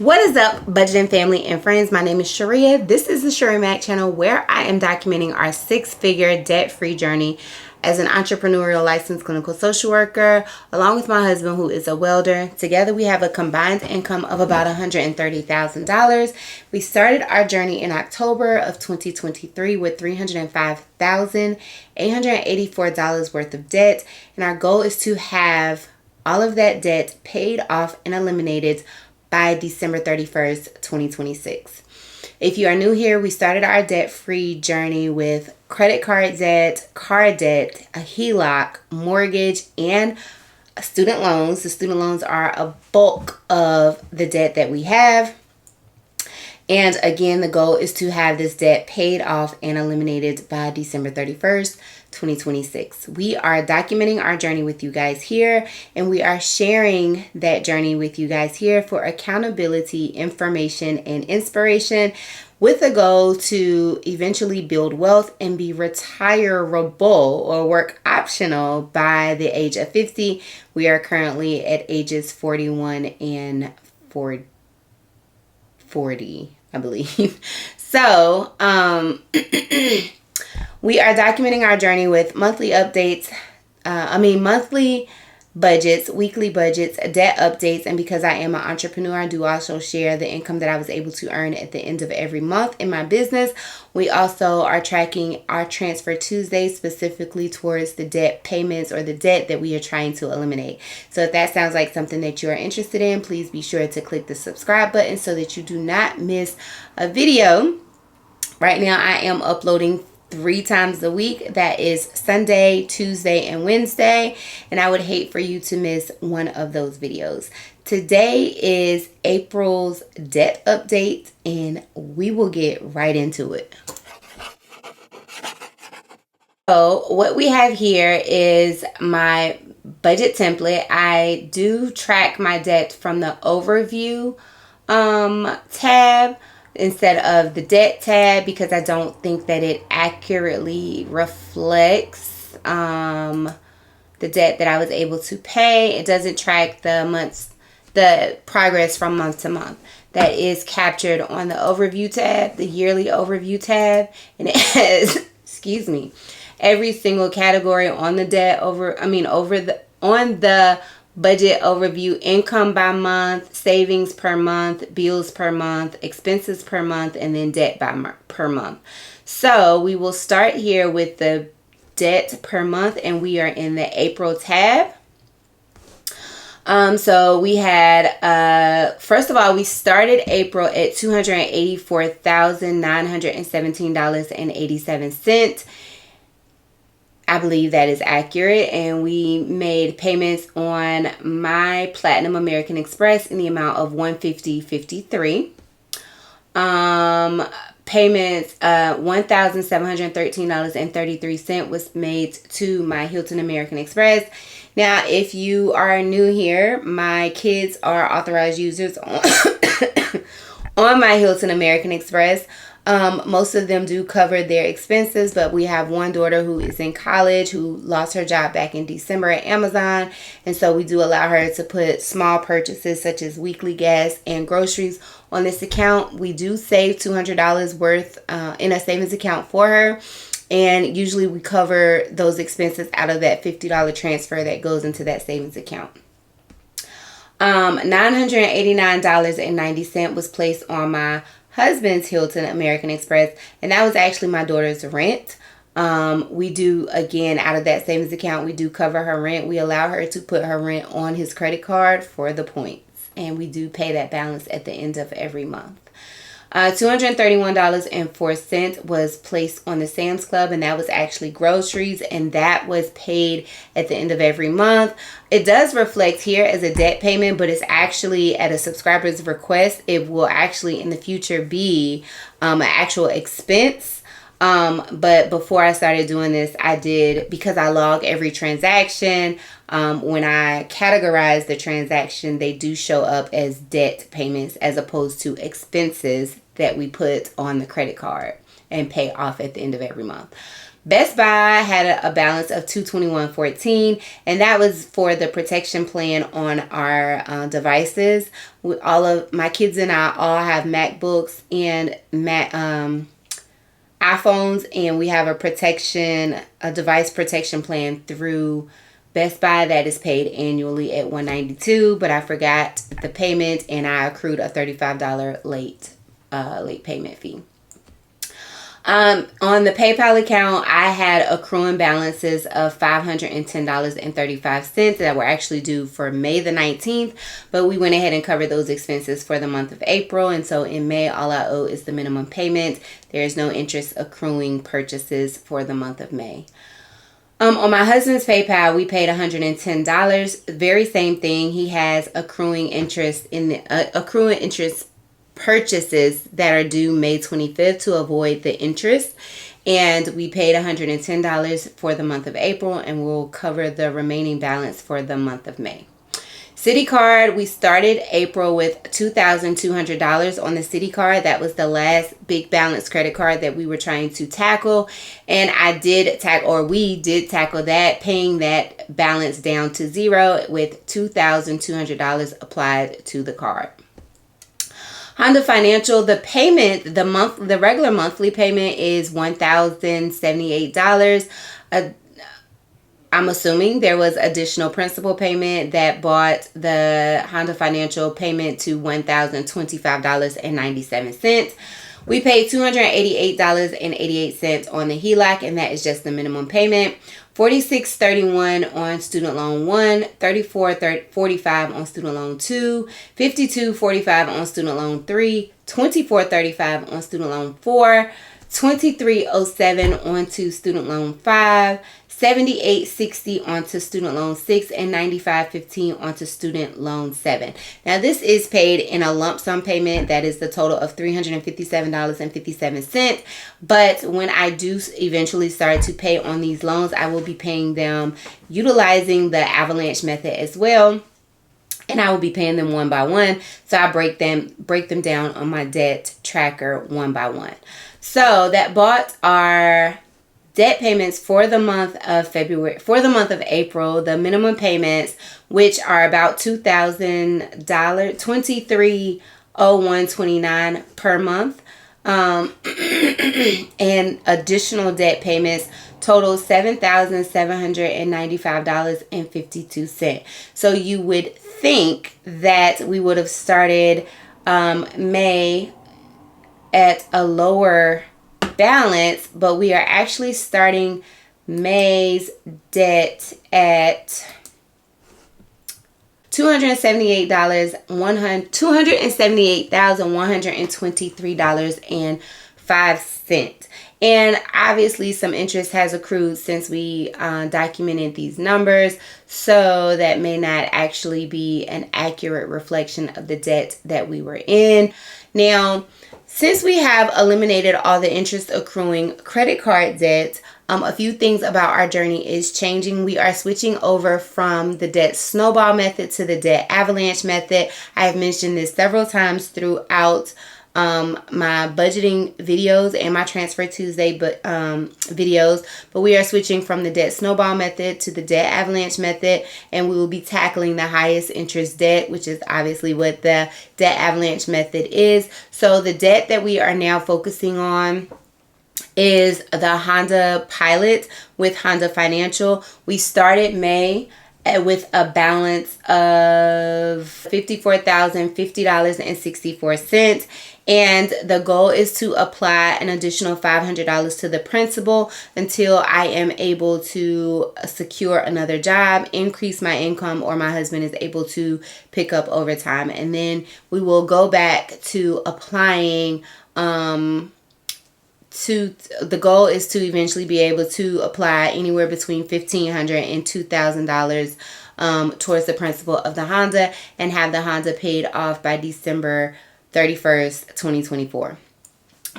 What is up, budgeting family and friends? My name is Sharia. This is the Sharia Mac channel where I am documenting our six-figure debt-free journey as an entrepreneurial licensed clinical social worker, along with my husband who is a welder. Together we have a combined income of about $130,000. We started our journey in October of 2023 with $305,884 worth of debt, and our goal is to have all of that debt paid off and eliminated by December 31st, 2026. If you are new here, we started our debt-free journey with credit card debt, car debt, a HELOC, mortgage, and student loans. The student loans are a bulk of the debt that we have. And again, the goal is to have this debt paid off and eliminated by December 31st, 2026. We are documenting our journey with you guys here, and we are sharing that journey with you guys here for accountability, information, and inspiration, with a goal to eventually build wealth and be retirable or work optional by the age of 50. We are currently at ages 41 and 40, I believe. So, we are documenting our journey with monthly updates, monthly budgets, weekly budgets, debt updates, and because I am an entrepreneur, I do also share the income that I was able to earn at the end of every month in my business. We also are tracking our Transfer Tuesday specifically towards the debt payments or the debt that we are trying to eliminate. So if that sounds like something that you are interested in, please be sure to click the subscribe button so that you do not miss a video. Right now, I am uploading 3 times a week. That is Sunday, Tuesday, and Wednesday. And I would hate for you to miss one of those videos. Today is April's debt update, and we will get right into it. So what we have here is my budget template. I do track my debt from the overview tab instead of the debt tab because I don't think that it accurately reflects the debt that I was able to pay. It doesn't track the progress from month to month. That is captured on the overview tab, the yearly overview tab, and it has, excuse me, every single category on the debt on the budget overview: income by month, savings per month, bills per month, expenses per month, and then debt per month. So we will start here with the debt per month, and we are in the April tab. So we had, first of all, we started April at $284,917.87. I believe that is accurate, and we made payments on my Platinum American Express in the amount of $150.53. Payments, $1,713.33 was made to my Hilton American Express. Now, if you are new here, my kids are authorized users on my Hilton American Express. Most of them do cover their expenses, but we have one daughter who is in college who lost her job back in December at Amazon, and so we do allow her to put small purchases such as weekly gas and groceries on this account. We do save $200 worth in a savings account for her, and usually we cover those expenses out of that $50 transfer that goes into that savings account. $989.90 was placed on my husband's Hilton American Express, and that was actually my daughter's rent. We do, again, out of that savings account, we do cover her rent. We allow her to put her rent on his credit card for the points, and we do pay that balance at the end of every month. $231.04 was placed on the Sam's Club, and that was actually groceries, and that was paid at the end of every month. It does reflect here as a debt payment, but it's actually at a subscriber's request. It will actually in the future be an actual expense. But before I started doing this, I did, because I log every transaction, when I categorize the transaction, they do show up as debt payments as opposed to expenses that we put on the credit card and pay off at the end of every month. Best Buy had a balance of $221.14, and that was for the protection plan on our devices. All of my kids and I all have MacBooks and iPhones, and we have a device protection plan through Best Buy that is paid annually at $192, but I forgot the payment and I accrued a $35 late payment fee. On the PayPal account, I had accruing balances of $510.35 that were actually due for May the 19th, but we went ahead and covered those expenses for the month of April. And so in May, all I owe is the minimum payment. There is no interest accruing purchases for the month of May. On my husband's PayPal, we paid $110. Very same thing. He has accruing interest purchases that are due May 25th to avoid the interest, and we paid $110 for the month of April, and we'll cover the remaining balance for the month of May. Citi Card, we started April with $2,200 on the Citi Card. That was the last big balance credit card that we were trying to tackle, and we did tackle that, paying that balance down to zero with $2,200 applied to the card. Honda Financial, the regular monthly payment is $1,078. I'm assuming there was additional principal payment that brought the Honda Financial payment to $1,025.97. We paid $288.88 on the HELOC, and that is just the minimum payment. $46.31 on student loan 1, $34.45 on student loan 2, $52.45 on student loan 3, $24.35 on student loan 4, $23.07 onto student loan 5, $78.60 onto student loan 6, and $95.15 onto student loan 7. Now this is paid in a lump sum payment that is the total of $357.57. But when I do eventually start to pay on these loans, I will be paying them utilizing the avalanche method as well. And I will be paying them one by one. So I break them down on my debt tracker one by one. So that brought our debt payments for the month of April, the minimum payments, which are about $2,000, $2301.29 per month, and additional debt payments total $7,795.52. So you would think that we would have started May at a lower balance, but we are actually starting May's debt at $278,123.05. And obviously some interest has accrued since we documented these numbers, so that may not actually be an accurate reflection of the debt that we were in. Now, since we have eliminated all the interest accruing credit card debt, a few things about our journey is changing. We are switching over from the debt snowball method to the debt avalanche method. I have mentioned this several times throughout my budgeting videos and my Transfer Tuesday videos, but we are switching from the debt snowball method to the debt avalanche method, and we will be tackling the highest interest debt, which is obviously what the debt avalanche method is. So the debt that we are now focusing on is the Honda Pilot with Honda Financial. We started May with a balance of $54,050.64. And the goal is to apply an additional $500 to the principal until I am able to secure another job, increase my income, or my husband is able to pick up overtime. And then we will go back to applying the goal is to eventually be able to apply anywhere between $1,500 and $2,000 towards the principal of the Honda, and have the Honda paid off by December 31st, 2024.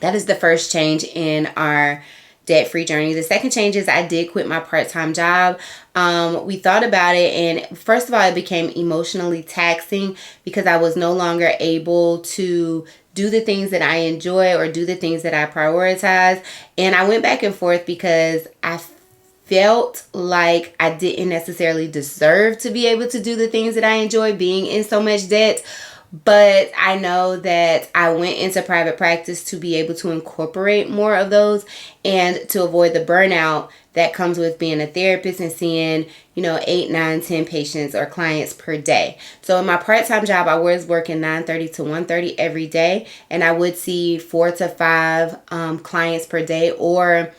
That is the first change in our debt-free journey. The second change is I did quit my part-time job. We thought about it, and first of all, it became emotionally taxing because I was no longer able to do the things that I enjoy or do the things that I prioritize. And I went back and forth because I felt like I didn't necessarily deserve to be able to do the things that I enjoy, being in so much debt. But I know that I went into private practice to be able to incorporate more of those and to avoid the burnout that comes with being a therapist and seeing, 8, 9, 10 patients or clients per day. So in my part-time job, I was working 9:30 to 1:30 every day, and I would see 4 to 5 clients per day, or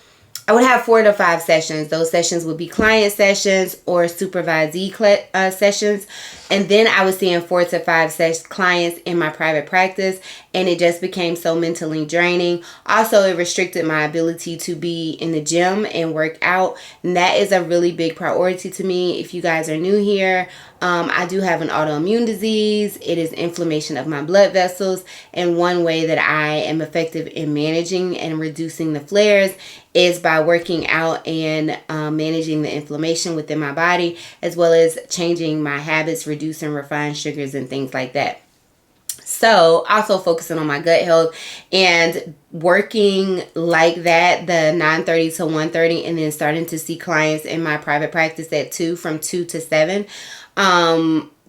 I would have 4 to 5 sessions. Those sessions would be client sessions or supervisee sessions. And then I was seeing 4 to 5 clients in my private practice, and it just became so mentally draining. Also, it restricted my ability to be in the gym and work out. And that is a really big priority to me. If you guys are new here, I do have an autoimmune disease. It is inflammation of my blood vessels. And one way that I am effective in managing and reducing the flares is by working out and managing the inflammation within my body, as well as changing my habits, reducing refined sugars and things like that. So also focusing on my gut health and working like that, the 9:30 to 1:30, and then starting to see clients in my private practice at 2, from 2 to 7.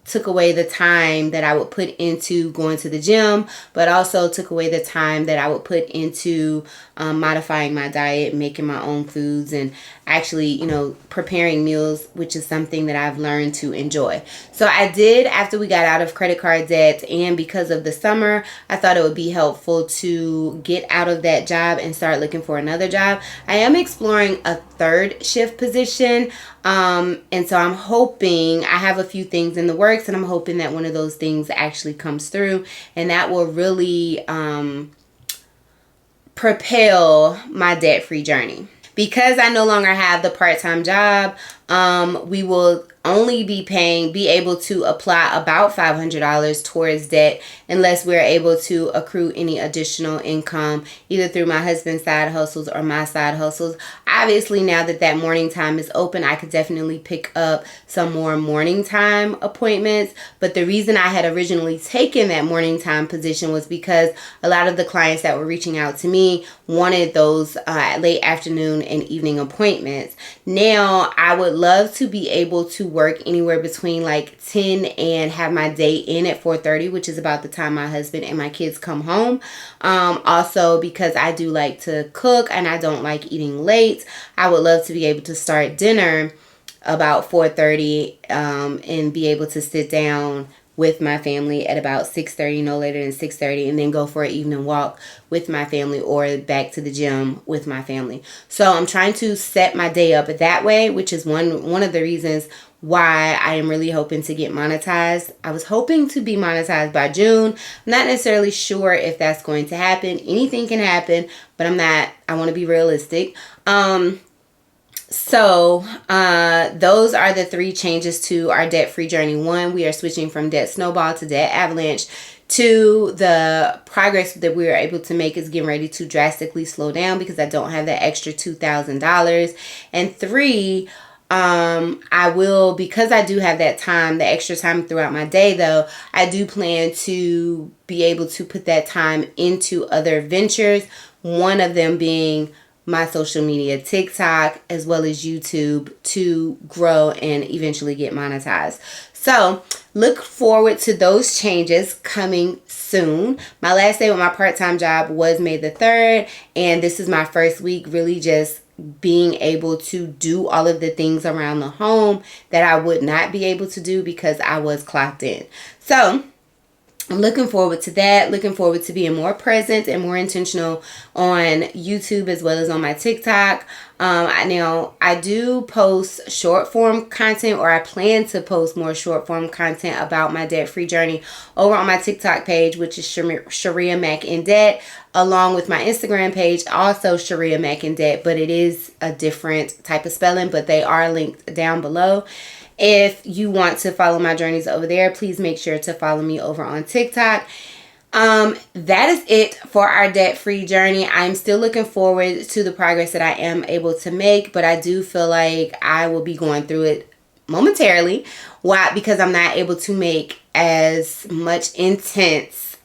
Took away the time that I would put into going to the gym, but also took away the time that I would put into modifying my diet, making my own foods, and actually, preparing meals, which is something that I've learned to enjoy. So I did, after we got out of credit card debt, and because of the summer, I thought it would be helpful to get out of that job and start looking for another job. I am exploring a third shift position. And so I'm hoping, I have a few things in the works, and I'm hoping that one of those things actually comes through, and that will really propel my debt-free journey. Because I no longer have the part-time job, we will only be able to apply about $500 towards debt unless we're able to accrue any additional income, either through my husband's side hustles or my side hustles. Obviously, now that morning time is open, I could definitely pick up some more morning time appointments. But the reason I had originally taken that morning time position was because a lot of the clients that were reaching out to me wanted those late afternoon and evening appointments. Now, I would love to be able to work anywhere between like 10 and have my day in at 4:30, which is about the time my husband and my kids come home. Also, because I do like to cook and I don't like eating late, I would love to be able to start dinner about 4:30 and be able to sit down with my family at about 6:30, no later than 6:30, and then go for an evening walk with my family or back to the gym with my family. So I'm trying to set my day up that way, which is one of the reasons why I am really hoping to get monetized. I was hoping to be monetized by June. I'm not necessarily sure if that's going to happen. Anything can happen, but I want to be realistic. So those are the 3 changes to our debt-free journey. 1, we are switching from debt snowball to debt avalanche. 2, the progress that we are able to make is getting ready to drastically slow down because I don't have that extra $2,000. And 3, I will, because I do have that time, the extra time throughout my day though, I do plan to be able to put that time into other ventures. One of them being my social media, TikTok, as well as YouTube, to grow and eventually get monetized. So look forward to those changes coming soon. My last day with my part-time job was May the 3rd, and this is my first week really just being able to do all of the things around the home that I would not be able to do because I was clocked in. So I'm looking forward to that, looking forward to being more present and more intentional on YouTube as well as on my TikTok. I do post short form content, or I plan to post more short form content about my debt-free journey over on my TikTok page, which is Sharia Mac in Debt, along with my Instagram page, also Sharia Mac in Debt, but it is a different type of spelling, but they are linked down below. If you want to follow my journeys over there, please make sure to follow me over on TikTok. That is it for our debt-free journey. I'm still looking forward to the progress that I am able to make, but I do feel like I will be going through it momentarily. Why? Because I'm not able to make as much intense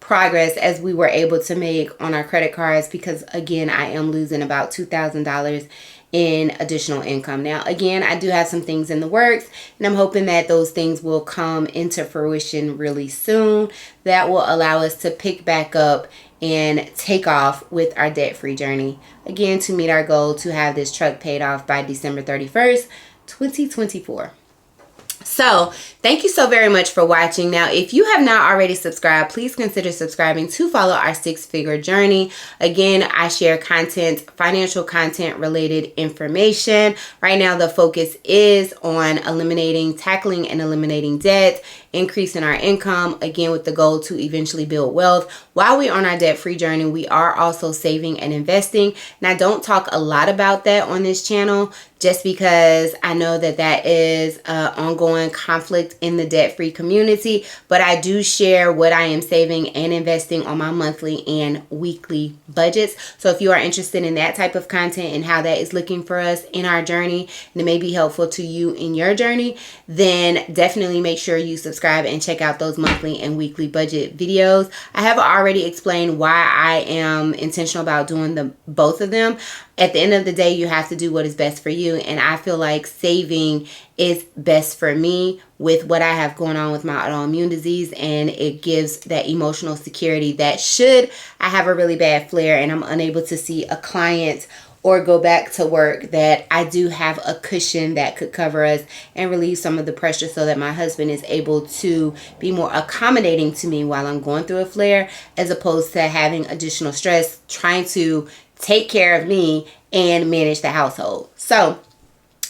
progress as we were able to make on our credit cards, because again, I am losing about $2,000 in additional income. Now, again, I do have some things in the works, and I'm hoping that those things will come into fruition really soon. That will allow us to pick back up and take off with our debt-free journey. Again, to meet our goal to have this truck paid off by December 31st, 2024. So thank you so very much for watching. Now, if you have not already subscribed, please consider subscribing to follow our six-figure journey. Again, I share content, financial content related information. Right now, the focus is on tackling and eliminating debt, increasing our income, again, with the goal to eventually build wealth. While we're on our debt-free journey, we are also saving and investing. And I don't talk a lot about that on this channel, just because I know that that is an ongoing conflict in the debt-free community. But I do share what I am saving and investing on my monthly and weekly budgets. So if you are interested in that type of content and how that is looking for us in our journey, and it may be helpful to you in your journey, then definitely make sure you subscribe and check out those monthly and weekly budget videos. I have already explained why I am intentional about doing both of them. At the end of the day, you have to do what is best for you. And I feel like saving is best for me with what I have going on with my autoimmune disease. And it gives that emotional security that should I have a really bad flare and I'm unable to see a client or go back to work, that I do have a cushion that could cover us and relieve some of the pressure, so that my husband is able to be more accommodating to me while I'm going through a flare, as opposed to having additional stress trying to take care of me and manage the household. So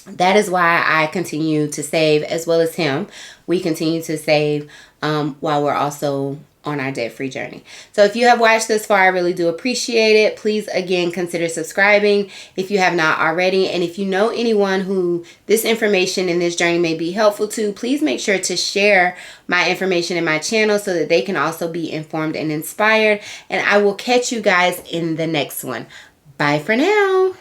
that is why I continue to save, as well as him. We continue to save while we're also on our debt-free journey. So if you have watched this far, I really do appreciate it. Please, again, consider subscribing if you have not already. And if you know anyone who this information in this journey may be helpful to, please make sure to share my information in my channel so that they can also be informed and inspired. And I will catch you guys in the next one. Bye for now.